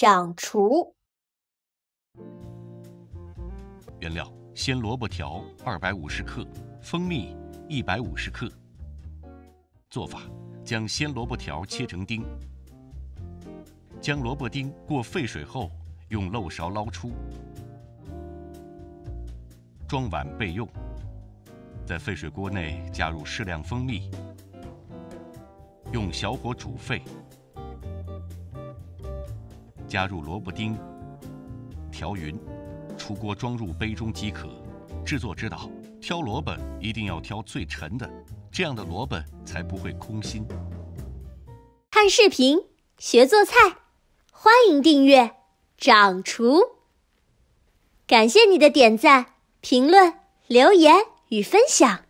掌厨。原料：鲜萝卜条250克，蜂蜜150克。做法：将鲜萝卜条切成丁，将萝卜丁过沸水后，用漏勺捞出，装碗备用。在沸水锅内加入适量蜂蜜，用小火煮沸，加入萝卜丁，调匀，出锅装入杯中即可。制作指导：挑萝卜一定要挑最沉的，这样的萝卜才不会空心。看视频学做菜，欢迎订阅掌厨。感谢你的点赞、评论、留言与分享。